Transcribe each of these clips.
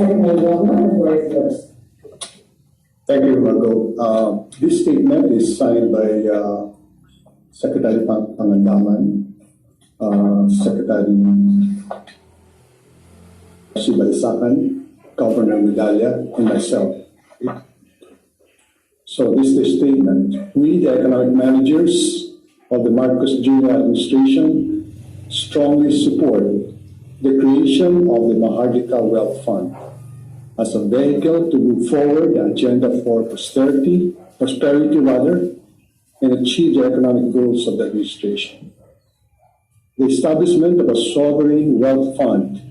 Secretary Diokno, the floor is yours. Thank you, Margo. This statement is signed by Secretary Pangandaman, Secretary Sibalisakan, Governor Medalla, and myself. So this is the statement. We, the economic managers of the Marcos Jr. administration, strongly support the creation of the Maharlika Wealth Fund as a vehicle to move forward the agenda for prosperity, and achieve the economic goals of the administration. The establishment of a sovereign wealth fund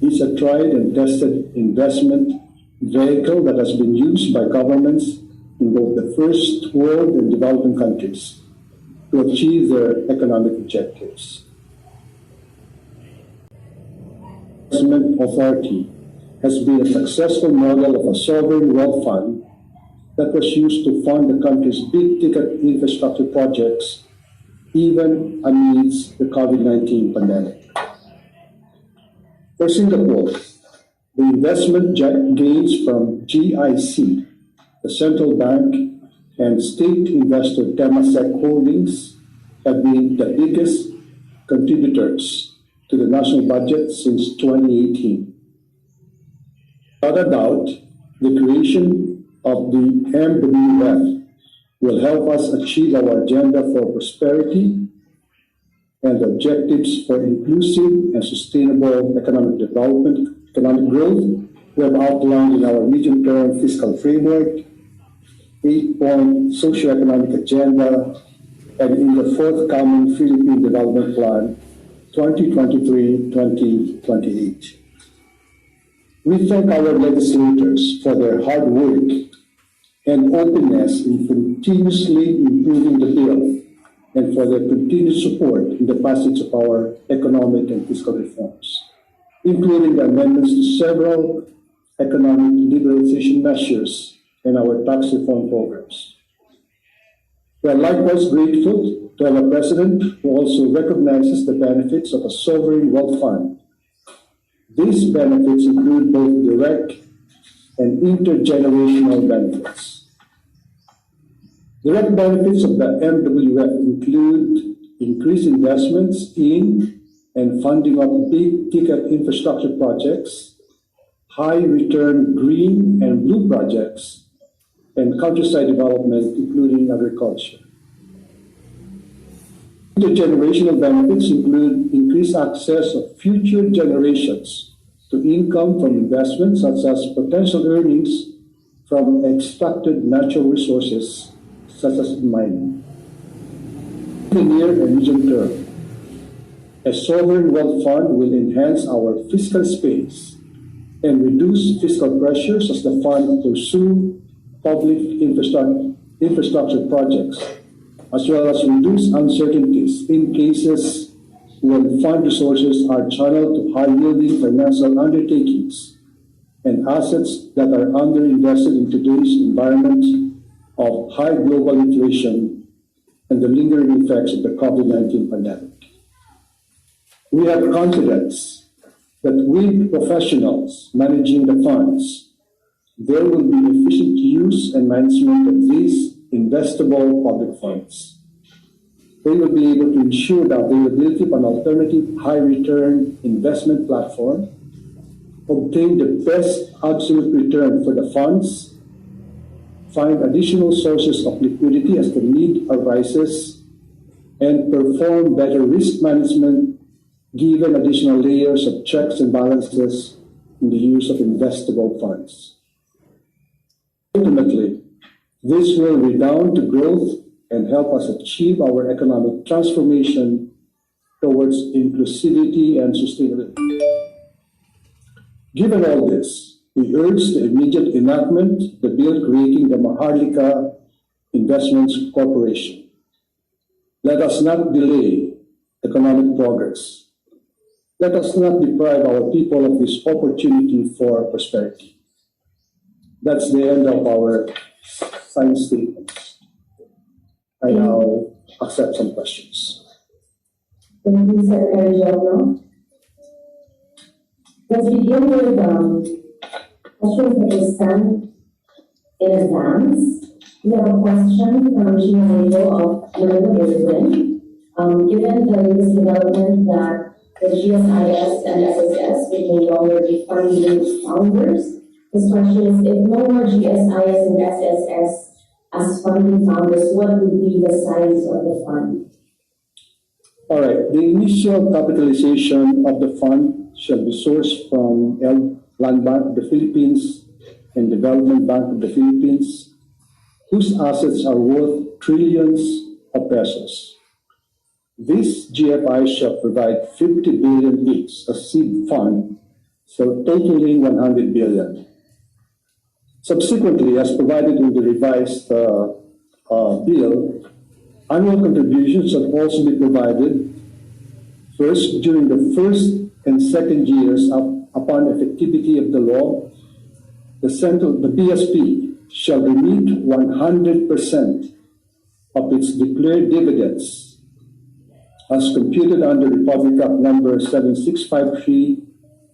is a tried and tested investment vehicle that has been used by governments in both the first world and developing countries to achieve their economic objectives. The Investment Authority has been a successful model of a sovereign wealth fund that was used to fund the country's big-ticket infrastructure projects even amidst the COVID-19 pandemic. For Singapore, the investment gains from GIC, the central bank, and state investor Temasek Holdings have been the biggest contributors to the national budget since 2018. Without a doubt, the creation of the MWF will help us achieve our agenda for prosperity and objectives for inclusive and sustainable economic development, economic growth we have outlined in our medium-term fiscal framework, 8-point socioeconomic agenda, and in the forthcoming Philippine Development Plan 2023-2028. We thank our legislators for their hard work and openness in continuously improving the bill and for their continued support in the passage of our economic and fiscal reforms, including the amendments to several economic liberalization measures and our tax reform programs. We are likewise grateful to have a president who also recognizes the benefits of a sovereign wealth fund. These benefits include both direct and intergenerational benefits. Direct benefits of the MWF include increased investments in and funding of big-ticket infrastructure projects, high-return green and blue projects, and countryside development, including agriculture. Intergenerational benefits include increased access of future generations to income from investments such as potential earnings from extracted natural resources such as mining. In the near and medium term, a sovereign wealth fund will enhance our fiscal space and reduce fiscal pressures as the fund pursue public infrastructure projects, as well as reduce uncertainties in cases when fund resources are channeled to high-yielding financial undertakings and assets that are underinvested in today's environment of high global inflation and the lingering effects of the COVID-19 pandemic. We have confidence that with professionals managing the funds, there will be efficient use and management of these investable public funds. They will be able to ensure the availability of an alternative high-return investment platform, obtain the best absolute return for the funds, find additional sources of liquidity as the need arises, and perform better risk management given additional layers of checks and balances in the use of investable funds. Ultimately, this will redound to growth and help us achieve our economic transformation towards inclusivity and sustainability. Given all this, we urge the immediate enactment of the bill creating the Maharlika Investments Corporation. Let us not delay economic progress. Let us not deprive our people of this opportunity for prosperity. That's the end of our signed statements. I now accept some questions. Thank you, Secretary Diokno. Let's begin with questions that were sent in advance. We have a question from Gino of Manila. Given the latest development that the GSIS and SSS will no longer be funding founders, this question is, if no more GSIS and SSS as funding founders, what would be the size of the fund? All right. The initial capitalization of the fund shall be sourced from Land Bank of the Philippines and Development Bank of the Philippines, whose assets are worth trillions of pesos. This GFI shall provide 50 billion each as seed fund, so totaling 100 billion. Subsequently, as provided in the revised bill, annual contributions shall also be provided first during the first and second years upon effectivity of the law. The BSP shall remit 100% of its declared dividends as computed under Republic Act number 7653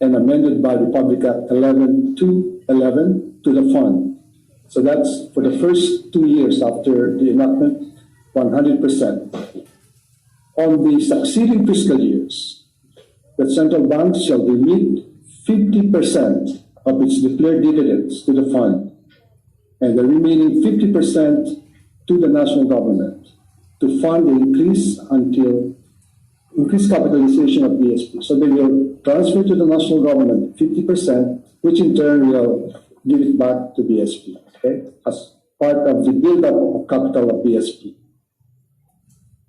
and amended by Republic Act 11-211 to the fund. So that's for the first 2 years after the enactment, 100%. On the succeeding fiscal years, the central bank shall remit 50% of its declared dividends to the fund and the remaining 50% to the national government to fund the increased capitalization of BSP. So they will transfer to the national government 50%, which in turn will give it back to BSP, okay, as part of the build-up of capital of BSP.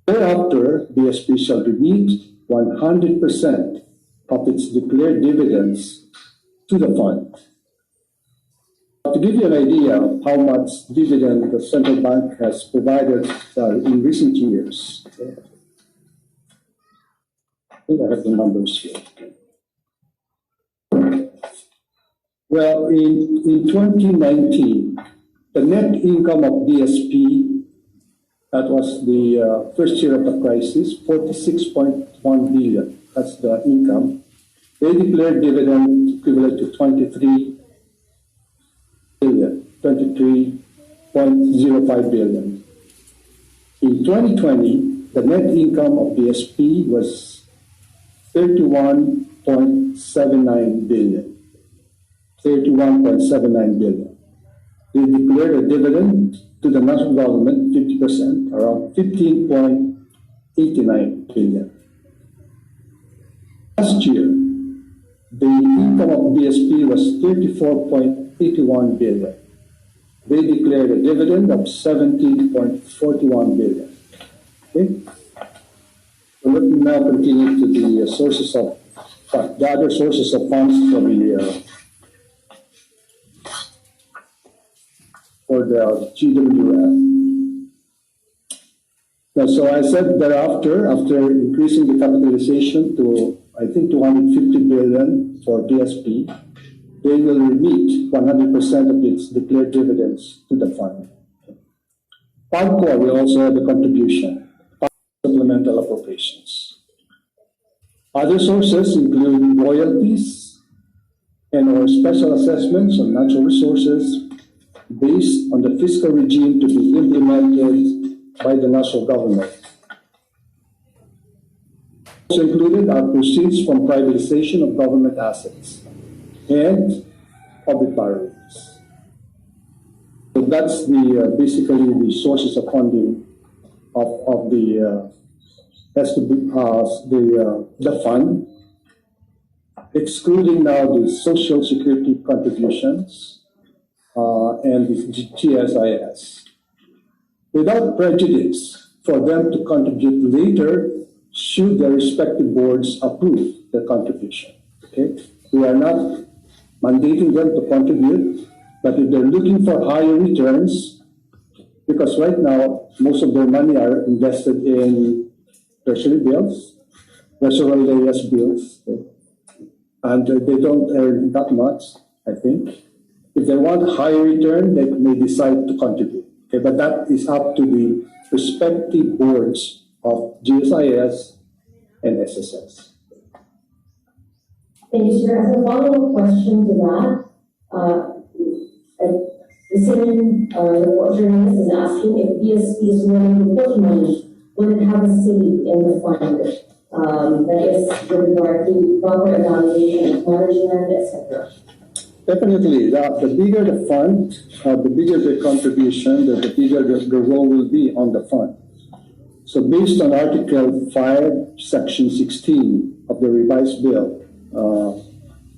Thereafter, BSP shall remit 100% of its declared dividends to the fund. To give you an idea of how much dividend the central bank has provided in recent years, I think I have the numbers here. Well, in 2019, the net income of BSP, that was the first year of the crisis, 46.1 billion. That's the income. They declared dividend equivalent to 23 billion, 23.05 billion. In 2020, the net income of BSP was 31.79 billion. 31.79 billion. They declared a dividend to the national government, 50%, around 15.89 billion. Last year, the income of BSP was 34.81 billion. They declared a dividend of 17.41 billion. Okay? So let me now continue to the sources of the other sources of funds for the GWF. Now, so I said thereafter, after increasing the capitalization to, I think, 250 billion for BSP, they will remit 100% of its declared dividends to the fund. PAGCOR will also have a contribution, supplemental appropriations. Other sources include royalties and/or special assessments on natural resources based on the fiscal regime to be implemented by the national government. Also included are proceeds from privatization of government assets and public borrowings. So that's basically the sources of funding of the fund, excluding now the Social Security contributions and the GSIS. Without prejudice for them to contribute later should their respective boards approve the contribution. Okay? We are not mandating them to contribute, but if they're looking for higher returns, because right now most of their money are invested in treasury bills, national layers bills, okay? And they don't earn that much, I think. If they want higher return, they may decide to contribute. Okay, but that is up to the respective boards of GSIS and SSS. Thank you, sir. As a follow-up question to that, The same report journalist is asking if BSP is willing to put money, will it have a say in the fund, that is with regard to proper evaluation of management, etc. Definitely, the bigger the fund, the bigger the contribution, the bigger the role will be on the fund. So based on Article 5, Section 16 of the revised bill,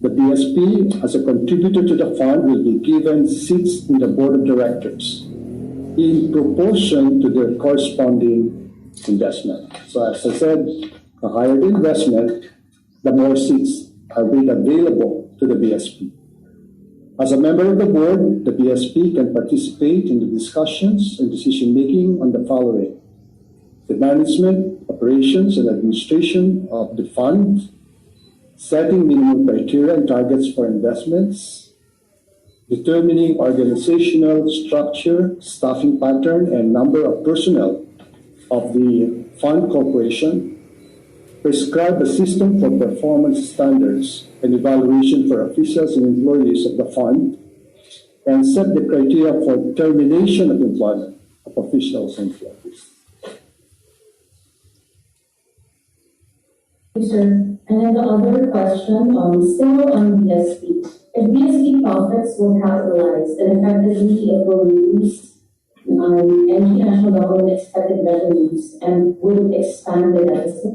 the BSP, as a contributor to the fund, will be given seats in the board of directors in proportion to their corresponding investment. So as I said, the higher the investment, the more seats are made available to the BSP. As a member of the board, the BSP can participate in the discussions and decision-making on the following: the management, operations, and administration of the fund, setting minimum criteria and targets for investments, determining organizational structure, staffing pattern, and number of personnel of the fund corporation, prescribe a system for performance standards and evaluation for officials and employees of the fund, and set the criteria for termination of employment of officials and employees. Thank you, sir. And then the other question, still on BSP. If BSP profits will capitalize, then effectively it will reduce any national government expected revenues and will expand the deficit?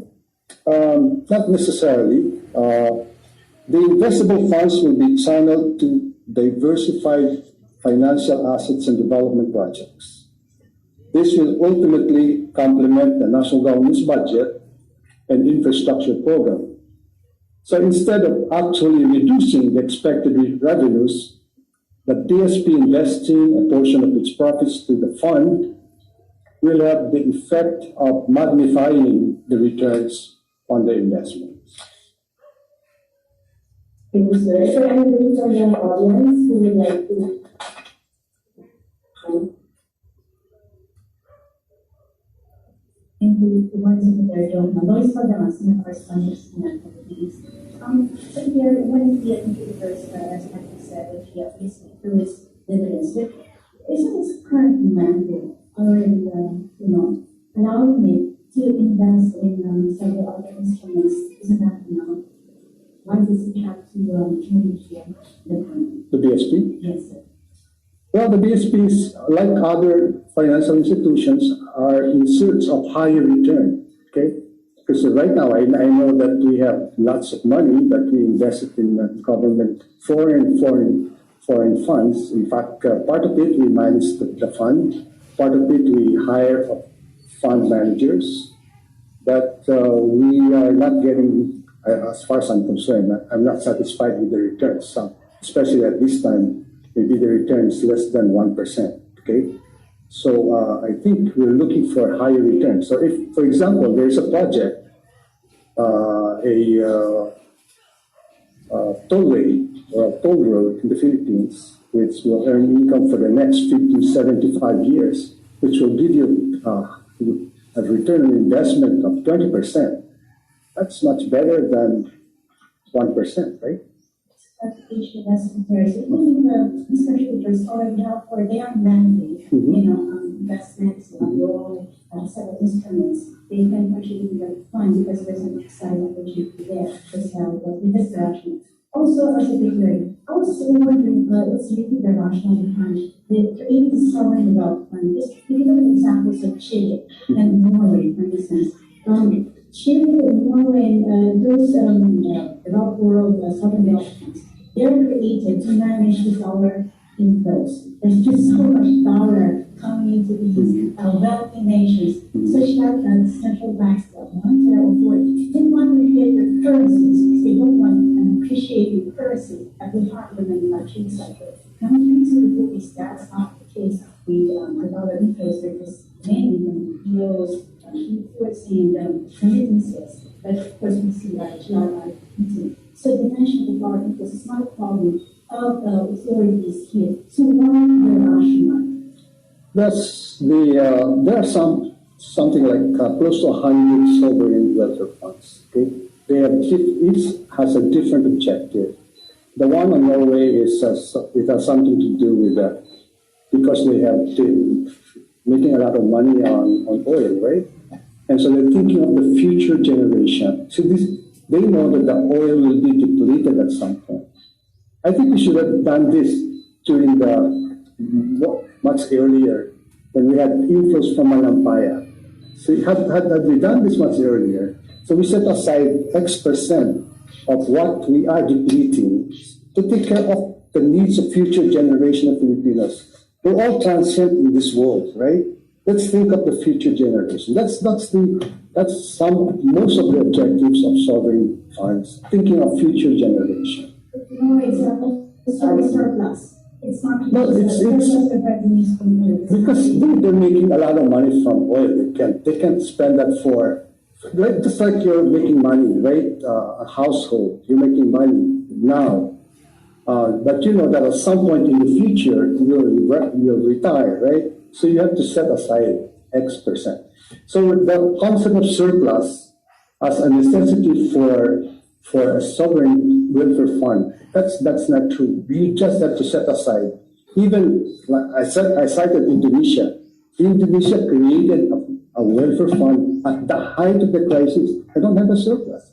Not necessarily. The investable funds will be channeled to diversified financial assets and development projects. This will ultimately complement the national government's budget and infrastructure program. So instead of actually reducing the expected revenues, the BSP investing a portion of its profits to the fund will have the effect of magnifying the returns on the investments. Thank you, sir. Is there anybody from the audience who would like to? Thank you, Board Secretary Diokno. Lois Padamas, in the correspondence in the Philippines. So here, one of the contributors, as Matthew said, that he at least through his dividends, but isn't his current mandate already, allowing it to invest in several other instruments? Isn't that enough? Why does he have to change the current? The BSP? Yes, sir. Well, the BSPs, like other financial institutions, are in search of higher return. Okay, because right now I know that we have lots of money that we invested in government foreign funds. In fact, part of it we manage the fund, part of it we hire fund managers, but we are not getting, as far as I'm concerned, I'm not satisfied with the returns. So, especially at this time, maybe the return is less than 1%. Okay, so I think we're looking for higher returns. So if, for example, there's a project, tollway or a toll road in the Philippines, which will earn income for the next 50, 75 years, which will give you a return on investment of 20%. That's much better than 1%, right? Clarification, as secretary. So even these contributors already have for their mandate, investments, loan, several instruments, they can contribute to the fund because there's an exciting opportunity there. With this direction. Also, as a secretary, I was wondering, what's really the rationale behind the creating the sovereign wealth fund? Just giving examples of Chile and Norway, for instance. Chile and Norway and those developed world sovereign wealth funds, they're created to manage the dollar inflows. There's just so much dollar coming into these wealthy nations, such that central banks that want to avoid, they want to get their currencies because they don't want an appreciated currency at the heart of the manufacturing cycle. Now, in terms of the Philippines, that's not the case. The dollar inflows are just mainly from deals, forcing remittances, but of course we see that GRI. So the national dollar inflows is not a problem of the authorities here. So why the rationale? That's there are something like close to 100 sovereign wealth funds. Okay, they have each has a different objective. The one on Norway is it has something to do with that because they have making a lot of money on oil, right? And so they're thinking of the future generation. So they know that the oil will be depleted at some point. I think we should have done this during much earlier when we had inflows from Malampaya. So had we done this much earlier, so we set aside X% of what we are depleting to take care of the needs of future generation of Filipinos. We're all transient in this world, right? Let's think of the future generation. That's most of the objectives of sovereign funds, thinking of future generation. No, it's not a surplus. It's not. No, it's because they're making a lot of money from oil. They can't spend that for, right? Just like you're making money, right? A household, you're making money now. But you know that at some point in the future, you'll retire, right? So you have to set aside X%. So the concept of surplus as a necessity for a sovereign welfare fund, that's not true. We just have to set aside. Even, like I cited Indonesia. Indonesia created a welfare fund at the height of the crisis. I don't have a surplus.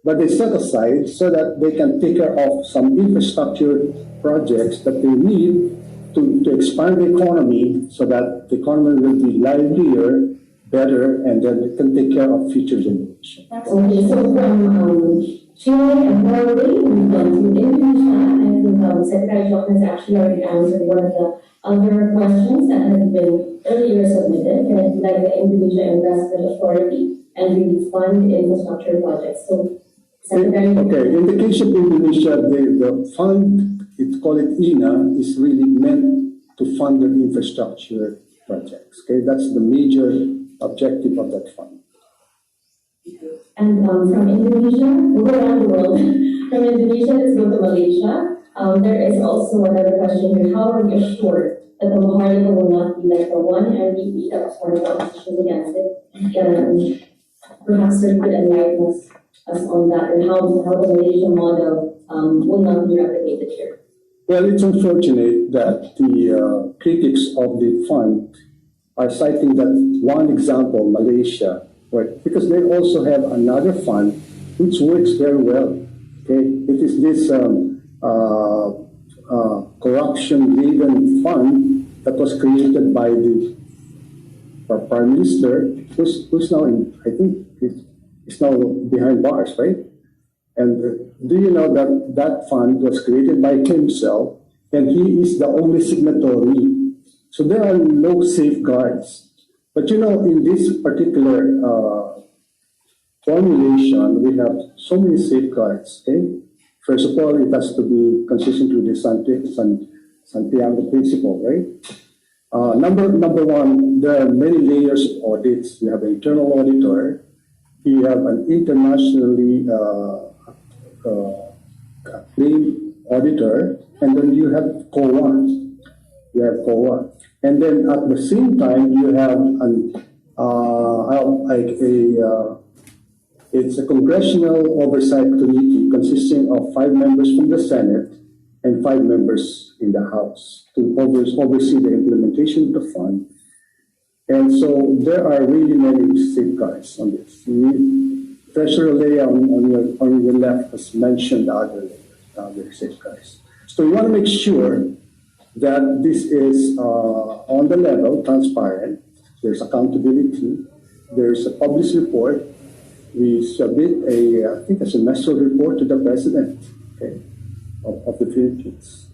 But they set aside so that they can take care of some infrastructure projects that they need to expand the economy so that the economy will be livelier, better, and then it can take care of future generations. Okay, so from Chile and Norway, we went to Indonesia. I think Secretary Diokno has actually already answered one of the other questions that had been earlier submitted, like the Indonesia Investment Authority and the fund infrastructure projects. So, Secretary. Okay, in the case of Indonesia, the fund, call it INA, is really meant to fund the infrastructure projects. Okay, that's the major objective of that fund. And from Indonesia, we'll go around the world. From Indonesia, let's go to Malaysia. There is also another question here. How are we assured that the Maharlika will not be like the one MVP that was one of the oppositions against it? Perhaps you could enlighten us on that and how the Malaysian model will not be replicated here. Well, it's unfortunate that the critics of the fund are citing that one example, Malaysia, right? Because they also have another fund which works very well. Okay, it is this corruption-ridden fund that was created by the Prime Minister, who's now I think is now behind bars, right? And do you know that that fund was created by himself, and he is the only signatory. So there are no safeguards. But you know, in this particular formulation, we have so many safeguards. Okay, first of all, it has to be consistent with the Santiago principle, right? Number one, there are many layers of audits. You have an internal auditor. You have an internationally acclaimed auditor, and then you have COA. And then at the same time, you have it's a congressional oversight committee consisting of 5 members from the Senate and 5 members in the House to oversee the implementation of the fund. And so there are really many safeguards on this. Treasurer Leah on your left has mentioned other safeguards. So we want to make sure that this is on the level, transparent. There's accountability. There's a published report. We submit I think a semestral report to the President, okay, of the Philippines.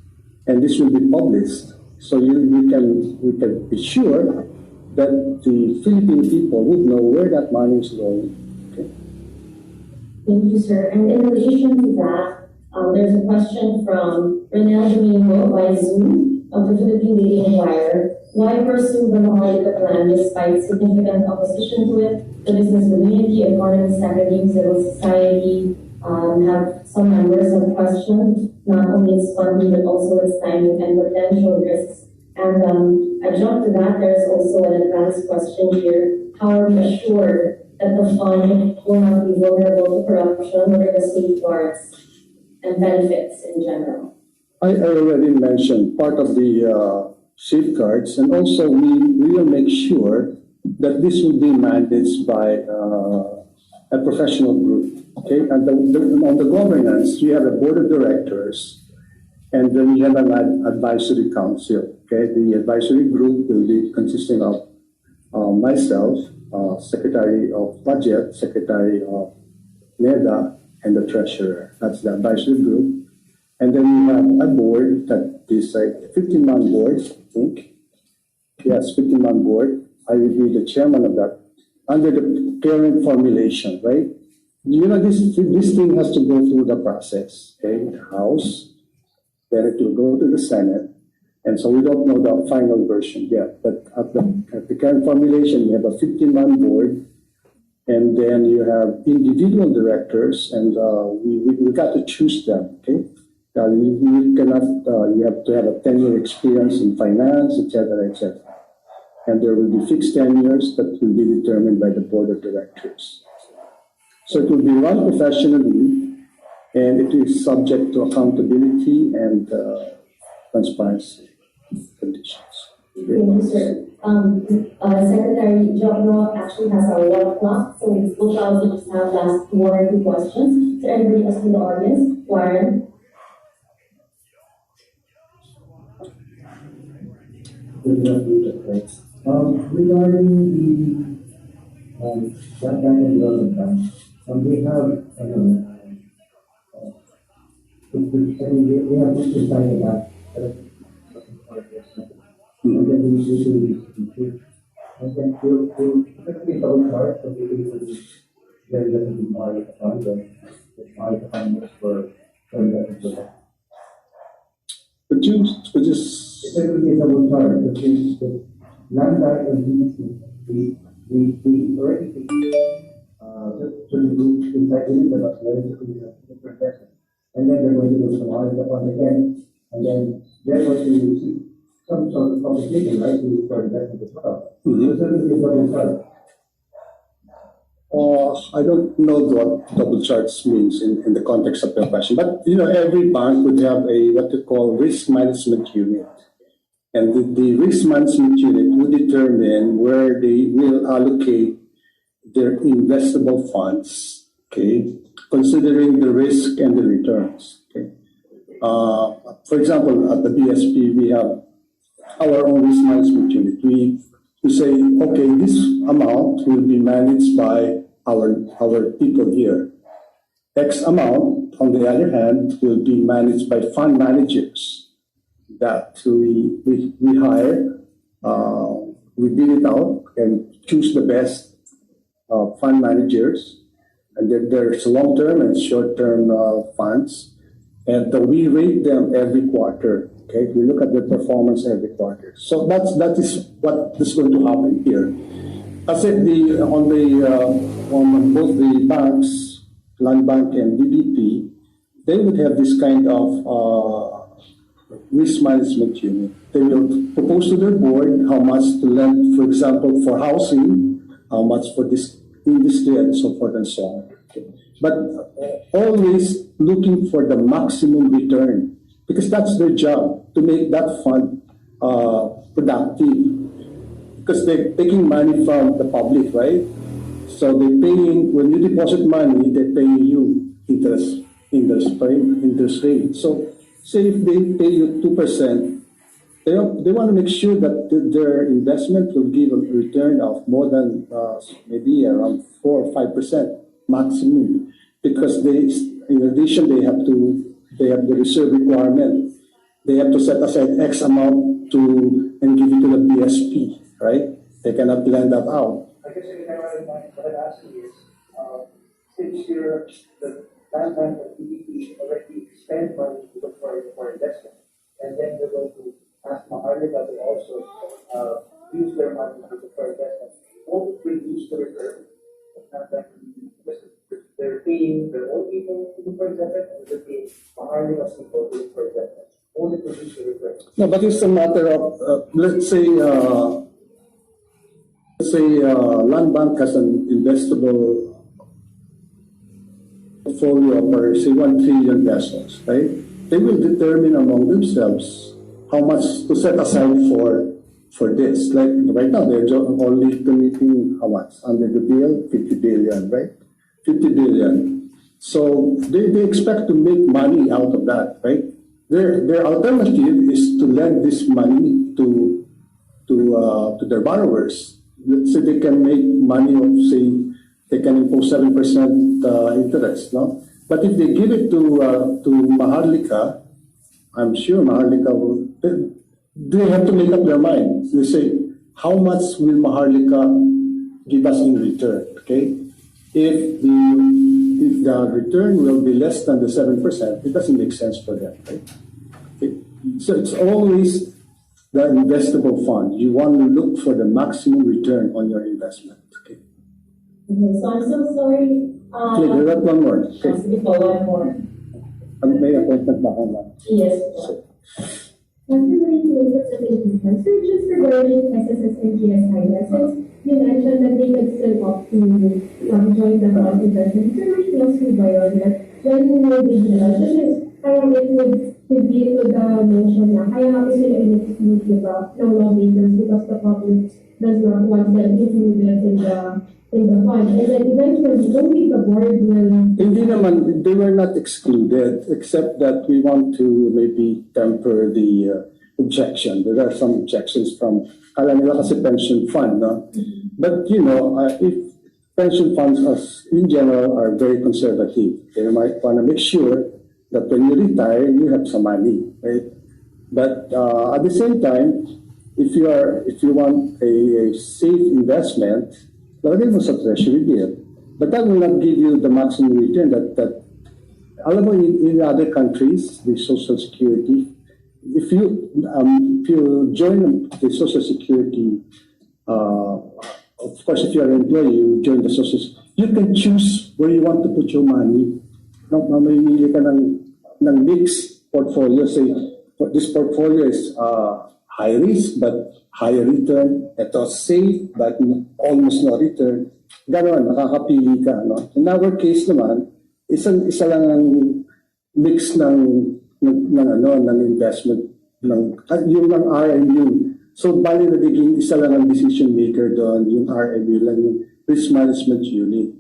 And this will be published. So we can be sure that the Philippine people would know where that money is going. Okay. Thank you, sir. And in relation to that, there's a question from Renel Domingo by Zoom of the Philippine Daily Enquirer. Why pursue the Maharlika plan despite significant opposition to it? The business community, economists, academics, civil society have some members have questioned not only its funding but also its timing and potential risks. And adjunct to that, there's also an advanced question here. How are we assured that the fund will not be vulnerable to corruption? What are the safeguards? and benefits in general? I already mentioned part of the safeguards, and also we will make sure that this will be managed by a professional group. Okay, and on the governance, we have a board of directors, and then we have an advisory council. Okay, the advisory group will be consisting of myself, Secretary of Budget, Secretary of NEDA, and the Treasurer. That's the advisory group. And then we have a board that is a 15-man board, I think. Yes, 15-man board. I will be the chairman of that under the current formulation, right? You know, this thing has to go through the process, okay? The House, then it will go to the Senate, and so we don't know the final version yet. But at the current formulation, we have a 15-man board, and then you have individual directors, and we got to choose them, okay? You cannot, you have to have a 10-year experience in finance, etc., etc. And there will be fixed tenures that will be determined by the board of directors. So it will be run professionally, and it is subject to accountability and transparency conditions. Thank you, sir. Secretary Diokno actually has our 1 o'clock, so we will probably just have last 1 or 2 questions. Is there anybody else in the audience? Warren? Regarding the that bank and development bank, we have we have to decide that and then we usually and then we'll typically double chart so we will very definitely buy the fund and buy the fund for investment. Could you just It will be a double chart, which is the land bank and we already just to remove inside the different person. And then they're going to do some audit upon again, and then they're going to see some sort of complication, right, to for investment as well. So certainly a double chart. I don't know what double charts means in the context of the question, but you know, every bank would have a what they call risk management unit, and the risk management unit will determine where they will allocate their investable funds. Okay, considering the risk and the returns. Okay, for example, at the BSP we have our own risk management unit. We say, okay, this amount will be managed by our people here. X amount, on the other hand, will be managed by fund managers that we hire, we bid it out and choose the best fund managers. And then there's long-term and short-term funds. And we rate them every quarter. Okay, we look at their performance every quarter. So that is what is going to happen here. I said on both the banks, Land Bank and DBP, they would have this kind of risk management unit. They will propose to their board how much to lend, for example, for housing, how much for this industry, and so forth and so on. Okay. But always looking for the maximum return, because that's their job, to make that fund productive. Because they're taking money from the public, right? So they're paying, when you deposit money, they're paying you interest rate. So say if they pay you 2%, they want to make sure that their investment will give a return of more than maybe around 4 or 5% maximum, because they, in addition, they have the reserve requirement. They have to set aside X amount and give it to the BSP, right? They cannot lend that out. I guess what I'm asking is, since the land bank and PPP already spend money to look for investment, and then they're going to ask Maharlika to also use their money to look for investment, won't it reduce the return of land bank and PPP? Because they're paying their own people to look for investment, and they're paying Maharlika's people to look for investment. Won't it reduce the return? No, but it's a matter of, let's say land bank has an investable portfolio for say 1 trillion pesos, right? They will determine among themselves how much to set aside for this. Like right now, they're only committing how much under the bill, 50 billion, right? 50 billion. So they expect to make money out of that, right? Their alternative is to lend this money to their borrowers, so they can make money of, say, they can impose 7% interest, no? But if they give it to Maharlika, I'm sure Maharlika will. They have to make up their mind. They say, how much will Maharlika give us in return? Okay, if the return will be less than the 7%, it doesn't make sense for them, right? Okay? So it's always the investable fund. You want to look for the maximum return on your investment. Okay. Okay, so I'm so sorry. Okay, there are one more. Okay. Before one more. May appointment ba ako na? Yes. So just regarding SSS and GSIS, since you mentioned that they could still opt to join the fund investment, so much closely by on that, when will be the kaya it would be to the motion na kaya nga sila in-exclude, diba, ng lawmakers because the public does not want them included in the fund. And then eventually, only the board will... Hindi naman, they were not excluded, except that we want to maybe temper the objection. There are some objections from, kala nila kasi pension fund, no? But, you know, if pension funds in general are very conservative, they might want to make sure that when you retire, you have some money, right? But at the same time, if you want a safe investment, lagay mo sa treasury bill. But that will not give you the maximum return that alam mo, in other countries, the Social Security, if you join the Social Security, of course, if you are an employee, you join the Social Security, you can choose where you want to put your money. No, mamimili ka ng mixed portfolio. Say, this portfolio is high risk but higher return. Ito safe but almost no return. Ganon, nakakapili ka. No? In our case naman, isa lang ang mix ng investment, yung ng RMU. So, bali nagiging isa lang ang decision maker doon, yung RMU lang, yung risk management unit.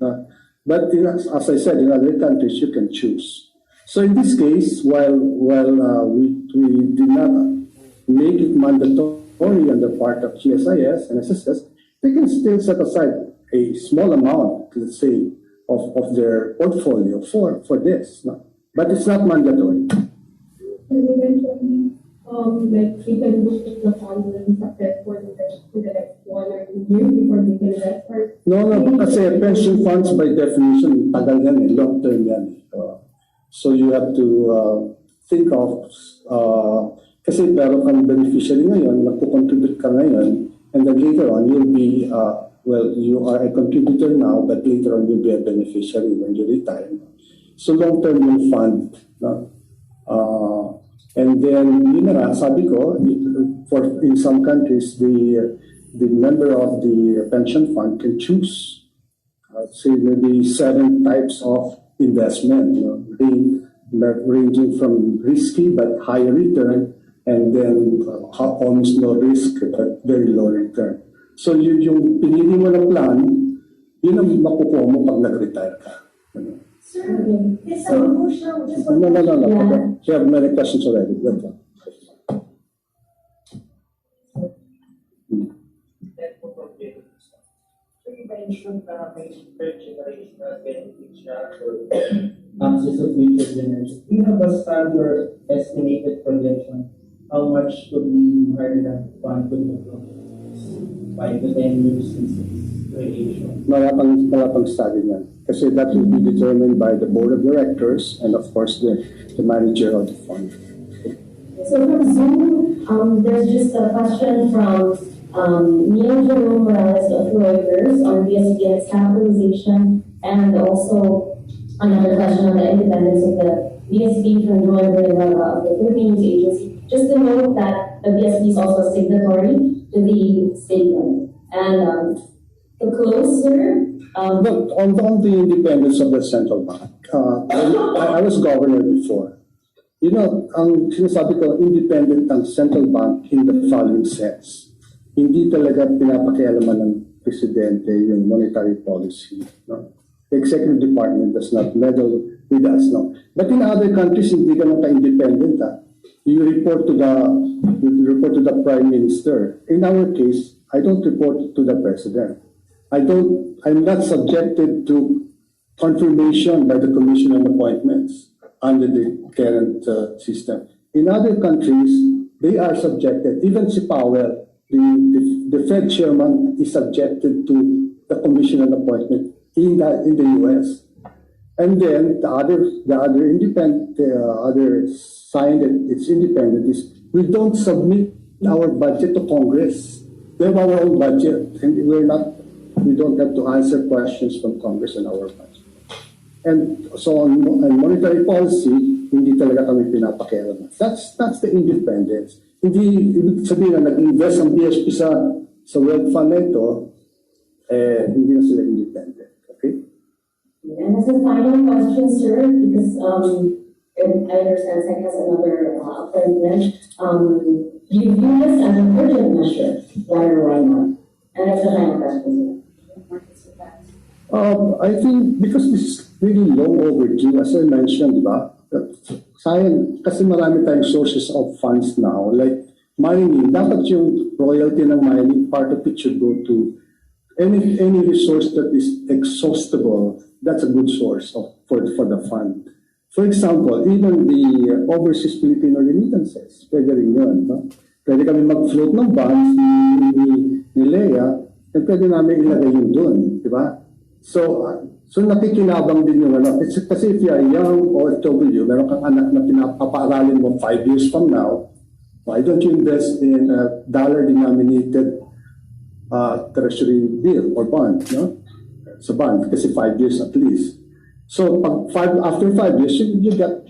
But as I said, in other countries, you can choose. So in this case, while we did not make it mandatory on the part of GSIS and SSS, they can still set aside a small amount, let's say, of their portfolio for this. No? But it's not mandatory. And eventually, like we can look at the fund will be successful for the next 1 or 2 years before we can invest for. No, kasi pension funds by definition, tagal yan eh, long term yan. So you have to think of, kasi meron kang beneficiary ngayon, magpo-contribute ka ngayon, and then later on you'll be, you are a contributor now, but later on you'll be a beneficiary when you retire. So long-term yung fund. No? And then, yun na nga, sabi ko, in some countries, the member of the pension fund can choose, say maybe 7 types of investment, ranging from risky but high return, and then almost no risk but very low return. So yung pinili mo na plan, yun ang makukuha mo pag nag-retire ka. Sir, it's a motion. No. Yeah. You have many questions already. Good one. You mentioned na may third generation na benefits siya or access of future generations. Do you have a standard estimated projection how much could the Maharlika fund could move from 5 to 10 years since its creation? Wala pang study niyan. Kasi that will be determined by the board of directors and of course the manager of the fund. So from Zoom, there's just a question from Neil Jerome Morales of Reuters on BSP and its capitalization, and also another question on the independence of the BSP from Joy Vergara of the Philippine News Agency. Just to note that the BSP is also signatory to the statement. And To close, sir, Look, on the independence of the central bank, I was governor before. You know, ang sinasabi ko, independent ang central bank in the following sense. Hindi talaga pinapakialaman ng presidente yung monetary policy. No? The executive department does not meddle with us. No? But in other countries, hindi ganun ka-independent. You report to the prime minister. In our case, I don't report to the president. I'm not subjected to confirmation by the Commission on Appointments under the current system. In other countries, they are subjected. Even si Powell, the Fed chairman, is subjected to the Commission on Appointment in the U.S. And then the other independent, other sign that it's independent is we don't submit our budget to Congress. We have our own budget, and we don't have to answer questions from Congress on our budget. And so on monetary policy, hindi talaga kami pinapakialaman. That's the independence. Hindi ibig sabihin na nag-invest ang BSP sa wealth fund na ito, hindi na sila independent. Okay? and as a final question, sir, because I understand Sec has another appointment. Do you view this as an urgent measure? Why or why not? And that's the final question, sir. I think because this is really long overdue, as I mentioned, diba? Sayang, kasi marami tayong sources of funds now, like mining. Dapat yung royalty ng mining, part of it should go to any resource that is exhaustible. That's a good source for the fund. For example, even the overseas Filipino remittances, pwede rin yun. No? Pwede kami mag-float ng bonds ni Lea, and pwede namin ilagay yun dun, di ba? So nakikinabang din yung ano. Kasi if you are young OFW, meron kang anak na pinapaaralin mo 5 years from now, why don't you invest in a dollar-denominated treasury bill or bond, no? Sa bond, kasi 5 years at least. So after 5 years, you get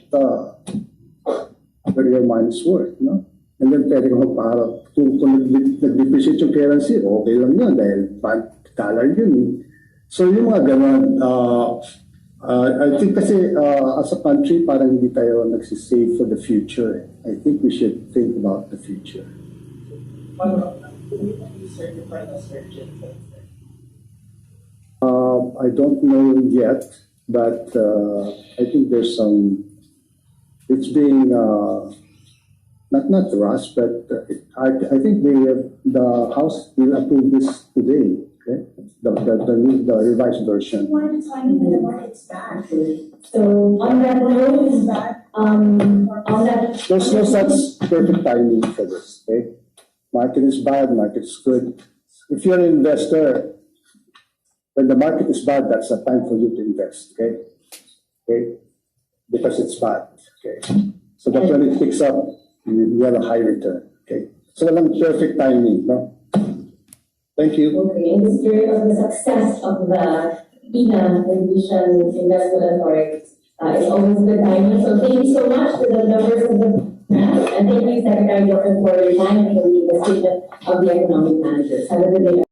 where your money is worth, no? And then pwede kang magpaharap. Kung nag-depreciate yung currency, okay lang yun dahil dollar yun eh. So yung mga ganun, I think kasi as a country, parang hindi tayo nagsisave for the future. I think we should think about the future. I don't know yet, but I think there's it's being, not rushed, but I think the House will approve this today. Okay, the revised version. One time the market's back. So on that note, on that, There's no such perfect timing for this. Okay, market is bad, market is good. If you're an investor, when the market is bad, that's the time for you to invest. Okay, because it's bad. Okay, so that when it picks up, you have a high return. Okay, so walang perfect timing, no? Thank you. okay, in the spirit of the success of the PINA Investment Authority, it's always good timing. So thank you so much to the members of the press, and thank you, Secretary Diokno, for your time and for the statement of the economic managers. Have a good day.